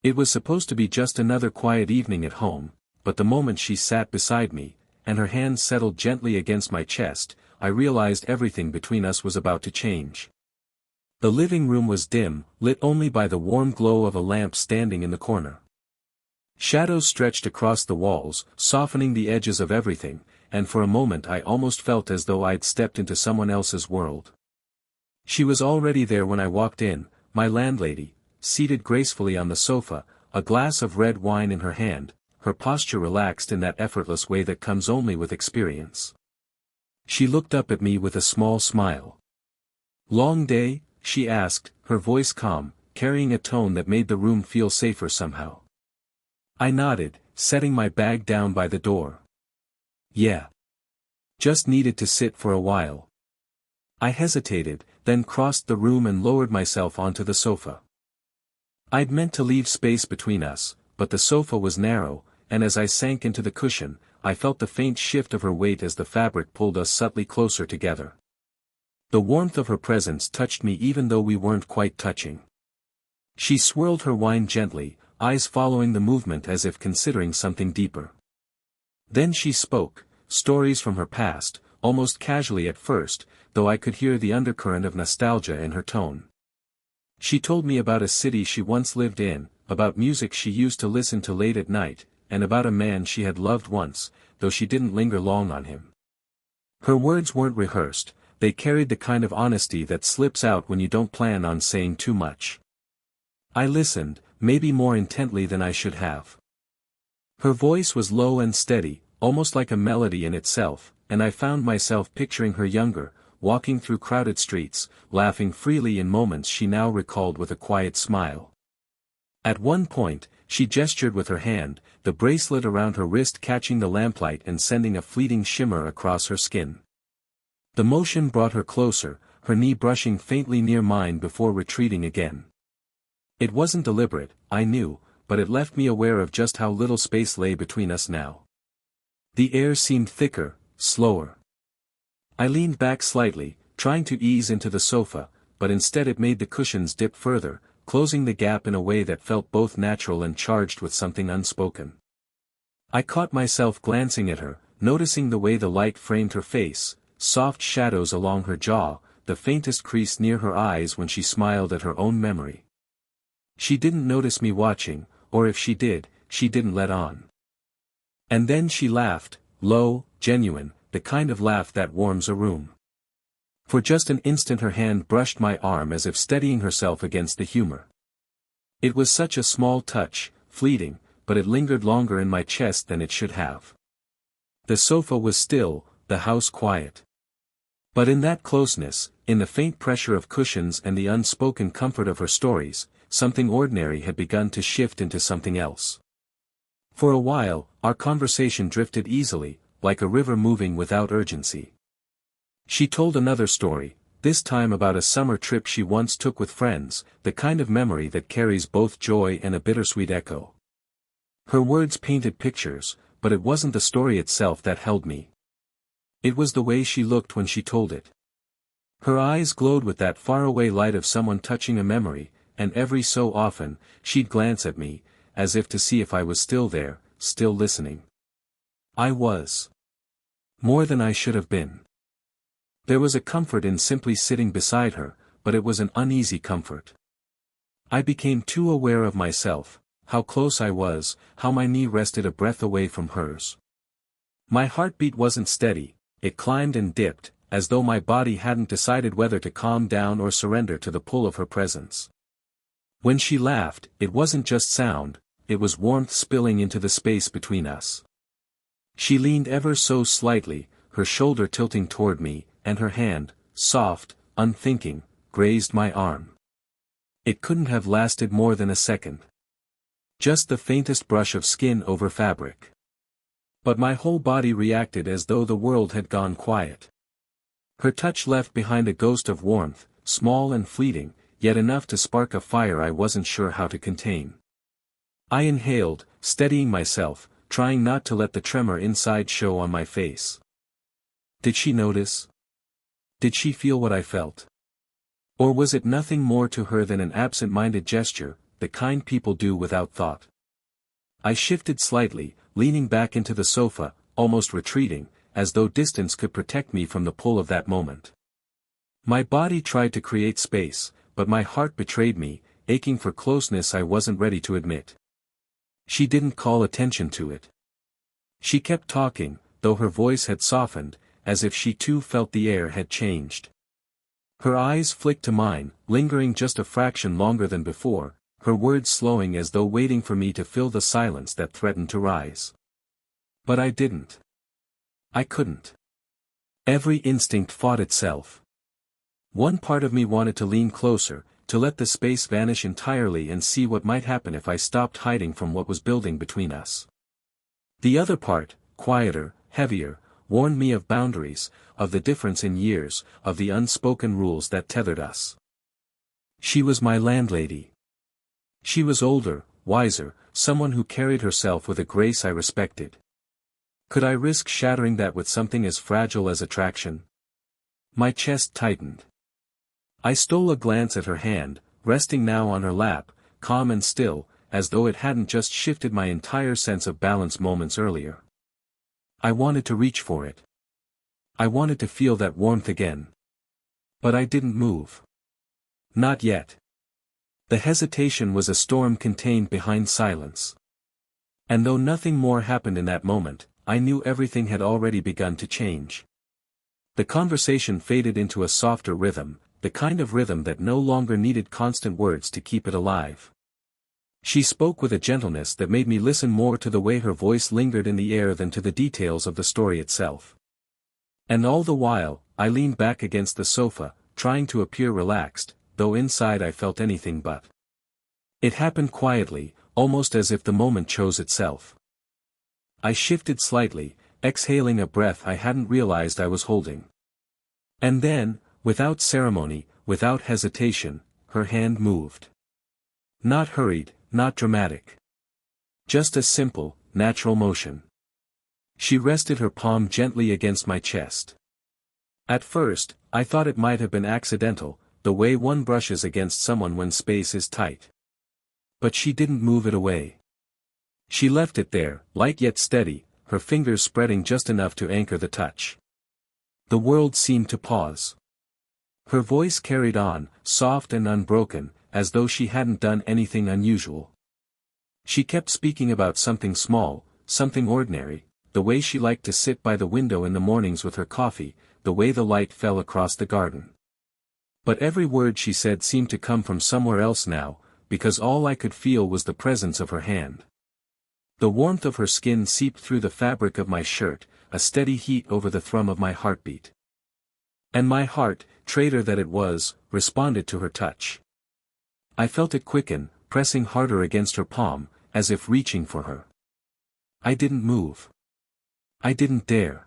It was supposed to be just another quiet evening at home, but the moment she sat beside me, and her hands settled gently against my chest, I realized everything between us was about to change. The living room was dim, lit only by the warm glow of a lamp standing in the corner. Shadows stretched across the walls, softening the edges of everything, and for a moment I almost felt as though I'd stepped into someone else's world. She was already there when I walked in, my landlady, seated gracefully on the sofa, a glass of red wine in her hand, her posture relaxed in that effortless way that comes only with experience. She looked up at me with a small smile. "Long day?" she asked, her voice calm, carrying a tone that made the room feel safer somehow. I nodded, setting my bag down by the door. "Yeah. Just needed to sit for a while." I hesitated, then crossed the room and lowered myself onto the sofa. I'd meant to leave space between us, but the sofa was narrow, and as I sank into the cushion, I felt the faint shift of her weight as the fabric pulled us subtly closer together. The warmth of her presence touched me even though we weren't quite touching. She swirled her wine gently, eyes following the movement as if considering something deeper. Then she spoke, stories from her past, almost casually at first, though I could hear the undercurrent of nostalgia in her tone. She told me about a city she once lived in, about music she used to listen to late at night, and about a man she had loved once, though she didn't linger long on him. Her words weren't rehearsed, they carried the kind of honesty that slips out when you don't plan on saying too much. I listened, maybe more intently than I should have. Her voice was low and steady, almost like a melody in itself, and I found myself picturing her younger, walking through crowded streets, laughing freely in moments she now recalled with a quiet smile. At one point, she gestured with her hand, the bracelet around her wrist catching the lamplight and sending a fleeting shimmer across her skin. The motion brought her closer, her knee brushing faintly near mine before retreating again. It wasn't deliberate, I knew, but it left me aware of just how little space lay between us now. The air seemed thicker, slower. I leaned back slightly, trying to ease into the sofa, but instead it made the cushions dip further, closing the gap in a way that felt both natural and charged with something unspoken. I caught myself glancing at her, noticing the way the light framed her face, soft shadows along her jaw, the faintest crease near her eyes when she smiled at her own memory. She didn't notice me watching, or if she did, she didn't let on. And then she laughed, low, genuine, the kind of laugh that warms a room. For just an instant her hand brushed my arm as if steadying herself against the humor. It was such a small touch, fleeting, but it lingered longer in my chest than it should have. The sofa was still, the house quiet. But in that closeness, in the faint pressure of cushions and the unspoken comfort of her stories, something ordinary had begun to shift into something else. For a while, our conversation drifted easily, like a river moving without urgency. She told another story, this time about a summer trip she once took with friends, the kind of memory that carries both joy and a bittersweet echo. Her words painted pictures, but it wasn't the story itself that held me. It was the way she looked when she told it. Her eyes glowed with that faraway light of someone touching a memory, and every so often, she'd glance at me, as if to see if I was still there, still listening. I was. More than I should have been. There was a comfort in simply sitting beside her, but it was an uneasy comfort. I became too aware of myself, how close I was, how my knee rested a breath away from hers. My heartbeat wasn't steady, it climbed and dipped, as though my body hadn't decided whether to calm down or surrender to the pull of her presence. When she laughed, it wasn't just sound, it was warmth spilling into the space between us. She leaned ever so slightly, her shoulder tilting toward me, and her hand, soft, unthinking, grazed my arm. It couldn't have lasted more than a second. Just the faintest brush of skin over fabric. But my whole body reacted as though the world had gone quiet. Her touch left behind a ghost of warmth, small and fleeting, yet enough to spark a fire I wasn't sure how to contain. I inhaled, steadying myself, trying not to let the tremor inside show on my face. Did she notice? Did she feel what I felt? Or was it nothing more to her than an absent-minded gesture, the kind people do without thought. I shifted slightly, leaning back into the sofa, almost retreating, as though distance could protect me from the pull of that moment. My body tried to create space, but my heart betrayed me, aching for closeness I wasn't ready to admit. She didn't call attention to it. She kept talking, though her voice had softened, as if she too felt the air had changed. Her eyes flicked to mine, lingering just a fraction longer than before, her words slowing as though waiting for me to fill the silence that threatened to rise. But I didn't. I couldn't. Every instinct fought itself. One part of me wanted to lean closer, to let the space vanish entirely and see what might happen if I stopped hiding from what was building between us. The other part, quieter, heavier, warned me of boundaries, of the difference in years, of the unspoken rules that tethered us. She was my landlady. She was older, wiser, someone who carried herself with a grace I respected. Could I risk shattering that with something as fragile as attraction? My chest tightened. I stole a glance at her hand, resting now on her lap, calm and still, as though it hadn't just shifted my entire sense of balance moments earlier. I wanted to reach for it. I wanted to feel that warmth again. But I didn't move. Not yet. The hesitation was a storm contained behind silence. And though nothing more happened in that moment, I knew everything had already begun to change. The conversation faded into a softer rhythm, the kind of rhythm that no longer needed constant words to keep it alive. She spoke with a gentleness that made me listen more to the way her voice lingered in the air than to the details of the story itself. And all the while, I leaned back against the sofa, trying to appear relaxed, though inside I felt anything but. It happened quietly, almost as if the moment chose itself. I shifted slightly, exhaling a breath I hadn't realized I was holding. And then, without ceremony, without hesitation, her hand moved. Not hurried, not dramatic. Just a simple, natural motion. She rested her palm gently against my chest. At first, I thought it might have been accidental, the way one brushes against someone when space is tight. But she didn't move it away. She left it there, light yet steady, her fingers spreading just enough to anchor the touch. The world seemed to pause. Her voice carried on, soft and unbroken, as though she hadn't done anything unusual. She kept speaking about something small, something ordinary, the way she liked to sit by the window in the mornings with her coffee, the way the light fell across the garden. But every word she said seemed to come from somewhere else now, because all I could feel was the presence of her hand. The warmth of her skin seeped through the fabric of my shirt, a steady heat over the thrum of my heartbeat. And my heart, traitor that it was, responded to her touch. I felt it quicken, pressing harder against her palm, as if reaching for her. I didn't move. I didn't dare.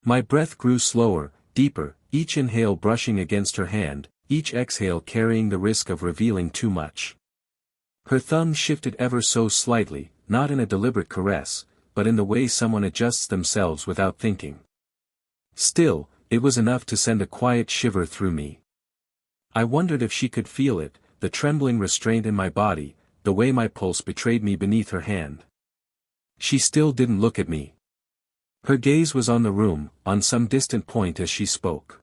My breath grew slower, deeper, each inhale brushing against her hand, each exhale carrying the risk of revealing too much. Her thumb shifted ever so slightly, not in a deliberate caress, but in the way someone adjusts themselves without thinking. Still, it was enough to send a quiet shiver through me. I wondered if she could feel it, the trembling restraint in my body, the way my pulse betrayed me beneath her hand. She still didn't look at me. Her gaze was on the room, on some distant point as she spoke.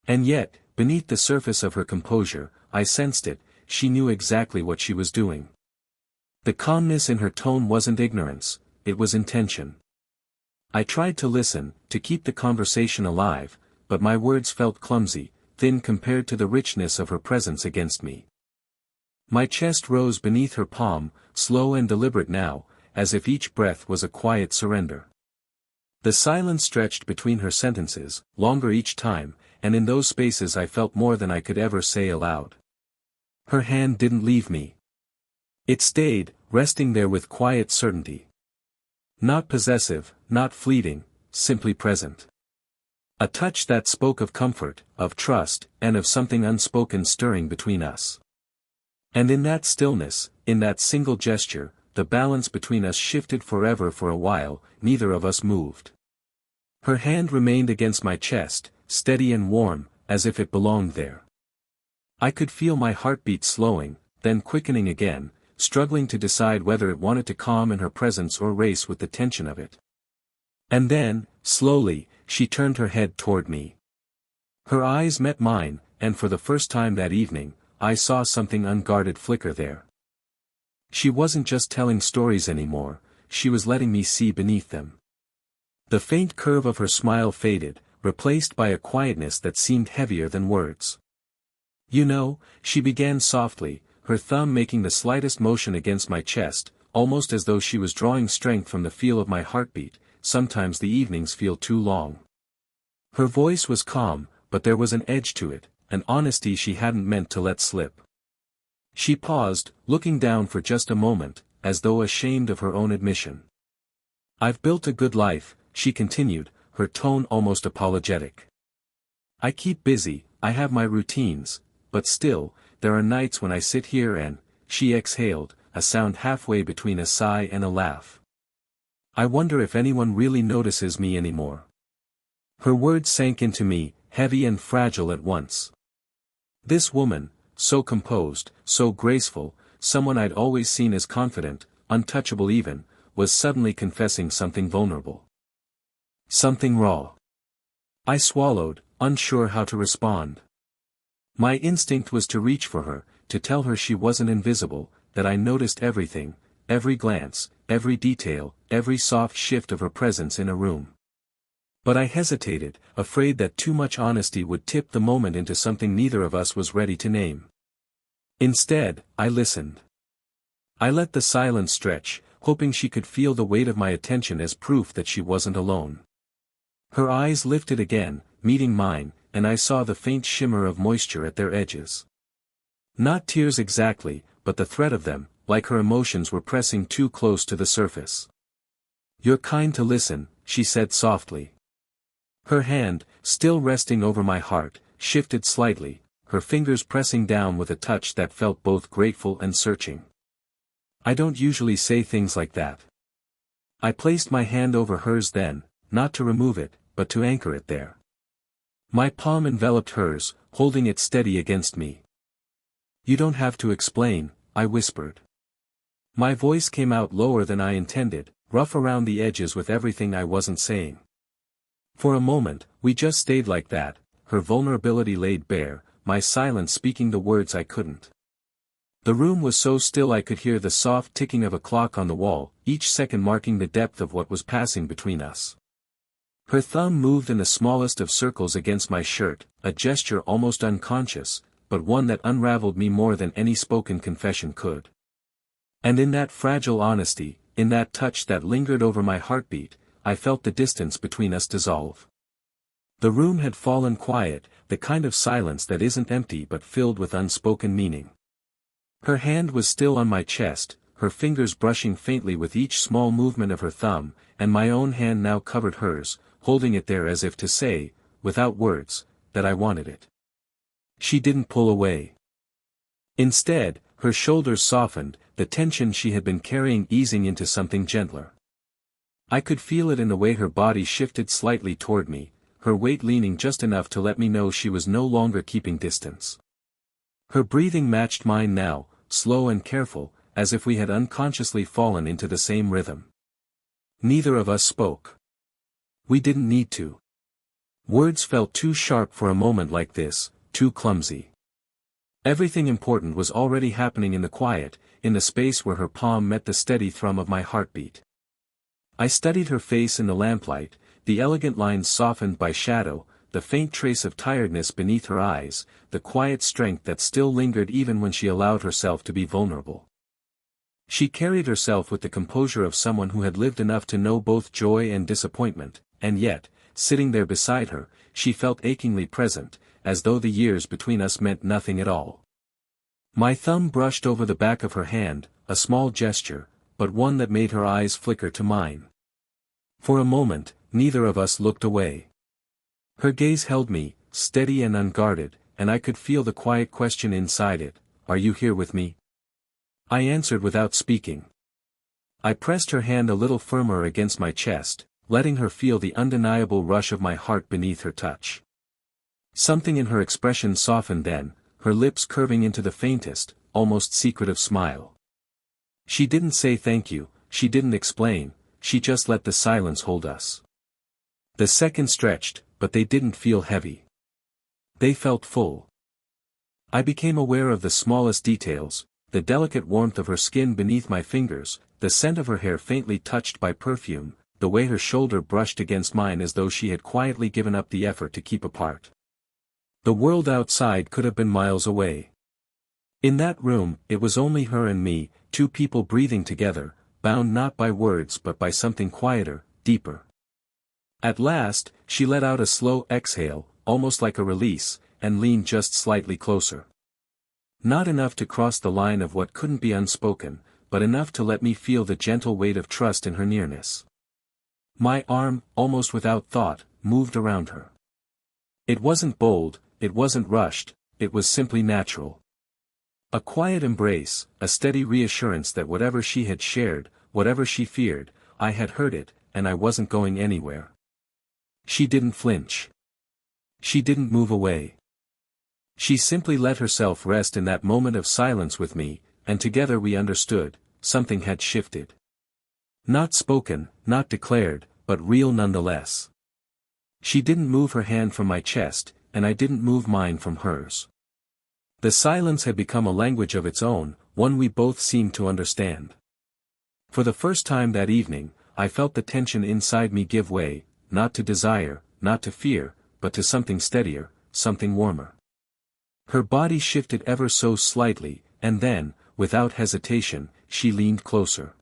And yet, beneath the surface of her composure, I sensed it, she knew exactly what she was doing. The calmness in her tone wasn't ignorance, it was intention. I tried to listen, to keep the conversation alive, but my words felt clumsy, thin compared to the richness of her presence against me. My chest rose beneath her palm, slow and deliberate now, as if each breath was a quiet surrender. The silence stretched between her sentences, longer each time, and in those spaces I felt more than I could ever say aloud. Her hand didn't leave me. It stayed, resting there with quiet certainty. Not possessive, not fleeting, simply present. A touch that spoke of comfort, of trust, and of something unspoken stirring between us. And in that stillness, in that single gesture, the balance between us shifted forever. For a while, neither of us moved. Her hand remained against my chest, steady and warm, as if it belonged there. I could feel my heartbeat slowing, then quickening again, struggling to decide whether it wanted to calm in her presence or race with the tension of it. And then, slowly, she turned her head toward me. Her eyes met mine, and for the first time that evening, I saw something unguarded flicker there. She wasn't just telling stories anymore, she was letting me see beneath them. The faint curve of her smile faded, replaced by a quietness that seemed heavier than words. "You know," she began softly, her thumb making the slightest motion against my chest, almost as though she was drawing strength from the feel of my heartbeat, "sometimes the evenings feel too long." Her voice was calm, but there was an edge to it, an honesty she hadn't meant to let slip. She paused, looking down for just a moment, as though ashamed of her own admission. "I've built a good life," she continued, her tone almost apologetic. "I keep busy, I have my routines, but still, there are nights when I sit here and," she exhaled, a sound halfway between a sigh and a laugh. "I wonder if anyone really notices me anymore." Her words sank into me, heavy and fragile at once. This woman, so composed, so graceful, someone I'd always seen as confident, untouchable even, was suddenly confessing something vulnerable. Something raw. I swallowed, unsure how to respond. My instinct was to reach for her, to tell her she wasn't invisible, that I noticed everything, every glance, every detail, every soft shift of her presence in a room. But I hesitated, afraid that too much honesty would tip the moment into something neither of us was ready to name. Instead, I listened. I let the silence stretch, hoping she could feel the weight of my attention as proof that she wasn't alone. Her eyes lifted again, meeting mine, and I saw the faint shimmer of moisture at their edges. Not tears exactly, but the threat of them, like her emotions were pressing too close to the surface. "You're kind to listen," she said softly. Her hand, still resting over my heart, shifted slightly, her fingers pressing down with a touch that felt both grateful and searching. "I don't usually say things like that." I placed my hand over hers then, not to remove it, but to anchor it there. My palm enveloped hers, holding it steady against me. "You don't have to explain," I whispered. My voice came out lower than I intended, rough around the edges with everything I wasn't saying. For a moment, we just stayed like that, her vulnerability laid bare, my silence speaking the words I couldn't. The room was so still I could hear the soft ticking of a clock on the wall, each second marking the depth of what was passing between us. Her thumb moved in the smallest of circles against my shirt, a gesture almost unconscious, but one that unraveled me more than any spoken confession could. And in that fragile honesty, in that touch that lingered over my heartbeat, I felt the distance between us dissolve. The room had fallen quiet, the kind of silence that isn't empty but filled with unspoken meaning. Her hand was still on my chest, her fingers brushing faintly with each small movement of her thumb, and my own hand now covered hers, holding it there as if to say, without words, that I wanted it. She didn't pull away. Instead, her shoulders softened, the tension she had been carrying easing into something gentler. I could feel it in the way her body shifted slightly toward me, her weight leaning just enough to let me know she was no longer keeping distance. Her breathing matched mine now, slow and careful, as if we had unconsciously fallen into the same rhythm. Neither of us spoke. We didn't need to. Words felt too sharp for a moment like this, too clumsy. Everything important was already happening in the quiet, in the space where her palm met the steady thrum of my heartbeat. I studied her face in the lamplight, the elegant lines softened by shadow, the faint trace of tiredness beneath her eyes, the quiet strength that still lingered even when she allowed herself to be vulnerable. She carried herself with the composure of someone who had lived enough to know both joy and disappointment, and yet, sitting there beside her, she felt achingly present, as though the years between us meant nothing at all. My thumb brushed over the back of her hand, a small gesture, but one that made her eyes flicker to mine. For a moment, neither of us looked away. Her gaze held me, steady and unguarded, and I could feel the quiet question inside it, "Are you here with me?" I answered without speaking. I pressed her hand a little firmer against my chest, letting her feel the undeniable rush of my heart beneath her touch. Something in her expression softened then, her lips curving into the faintest, almost secretive smile. She didn't say thank you, she didn't explain, she just let the silence hold us. The seconds stretched, but they didn't feel heavy. They felt full. I became aware of the smallest details, the delicate warmth of her skin beneath my fingers, the scent of her hair faintly touched by perfume, the way her shoulder brushed against mine as though she had quietly given up the effort to keep apart. The world outside could have been miles away. In that room, it was only her and me, two people breathing together, bound not by words but by something quieter, deeper. At last, she let out a slow exhale, almost like a release, and leaned just slightly closer. Not enough to cross the line of what couldn't be unspoken, but enough to let me feel the gentle weight of trust in her nearness. My arm, almost without thought, moved around her. It wasn't bold, it wasn't rushed, it was simply natural. A quiet embrace, a steady reassurance that whatever she had shared, whatever she feared, I had heard it, and I wasn't going anywhere. She didn't flinch. She didn't move away. She simply let herself rest in that moment of silence with me, and together we understood, something had shifted. Not spoken, not declared, but real nonetheless. She didn't move her hand from my chest, and I didn't move mine from hers. The silence had become a language of its own, one we both seemed to understand. For the first time that evening, I felt the tension inside me give way, not to desire, not to fear, but to something steadier, something warmer. Her body shifted ever so slightly, and then, without hesitation, she leaned closer.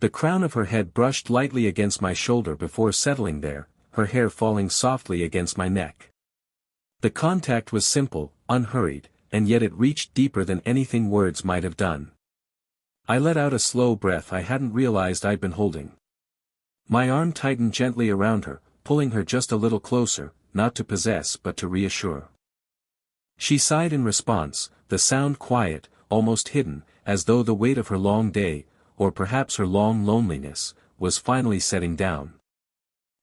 The crown of her head brushed lightly against my shoulder before settling there, her hair falling softly against my neck. The contact was simple, unhurried, and yet it reached deeper than anything words might have done. I let out a slow breath I hadn't realized I'd been holding. My arm tightened gently around her, pulling her just a little closer, not to possess but to reassure. She sighed in response, the sound quiet, almost hidden, as though the weight of her long day, or perhaps her long loneliness, was finally setting down.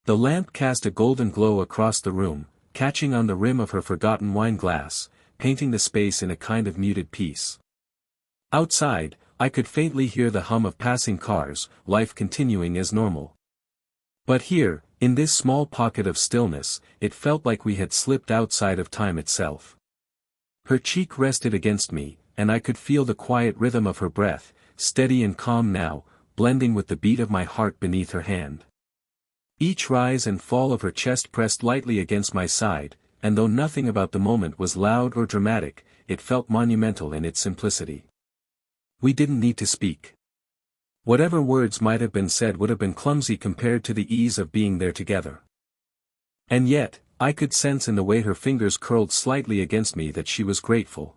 The lamp cast a golden glow across the room, catching on the rim of her forgotten wine glass, painting the space in a kind of muted peace. Outside, I could faintly hear the hum of passing cars, life continuing as normal. But here, in this small pocket of stillness, it felt like we had slipped outside of time itself. Her cheek rested against me, and I could feel the quiet rhythm of her breath, steady and calm now, blending with the beat of my heart beneath her hand. Each rise and fall of her chest pressed lightly against my side, and though nothing about the moment was loud or dramatic, it felt monumental in its simplicity. We didn't need to speak. Whatever words might have been said would have been clumsy compared to the ease of being there together. And yet, I could sense in the way her fingers curled slightly against me that she was grateful.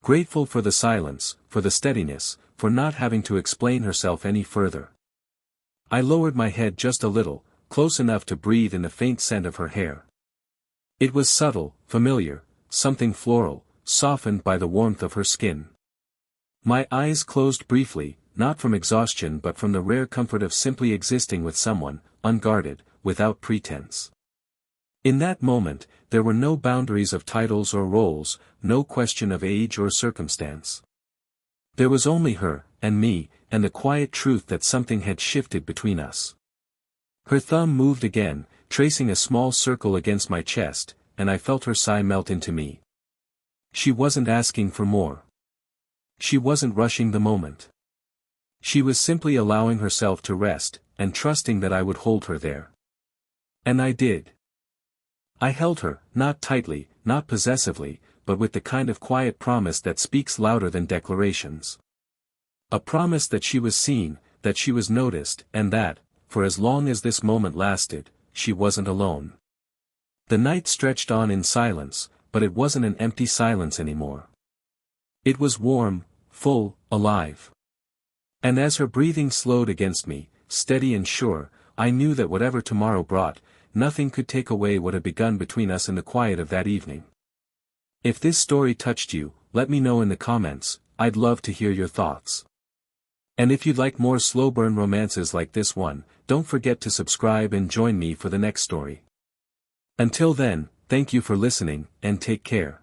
Grateful for the silence, for the steadiness, for not having to explain herself any further. I lowered my head just a little, close enough to breathe in the faint scent of her hair. It was subtle, familiar, something floral, softened by the warmth of her skin. My eyes closed briefly, not from exhaustion but from the rare comfort of simply existing with someone, unguarded, without pretense. In that moment, there were no boundaries of titles or roles, no question of age or circumstance. There was only her, and me, and the quiet truth that something had shifted between us. Her thumb moved again, tracing a small circle against my chest, and I felt her sigh melt into me. She wasn't asking for more. She wasn't rushing the moment. She was simply allowing herself to rest, and trusting that I would hold her there. And I did. I held her, not tightly, not possessively, but with the kind of quiet promise that speaks louder than declarations. A promise that she was seen, that she was noticed, and that, for as long as this moment lasted, she wasn't alone. The night stretched on in silence, but it wasn't an empty silence anymore. It was warm, full, alive. And as her breathing slowed against me, steady and sure, I knew that whatever tomorrow brought, nothing could take away what had begun between us in the quiet of that evening. If this story touched you, let me know in the comments, I'd love to hear your thoughts. And if you'd like more slow burn romances like this one, don't forget to subscribe and join me for the next story. Until then, thank you for listening, and take care.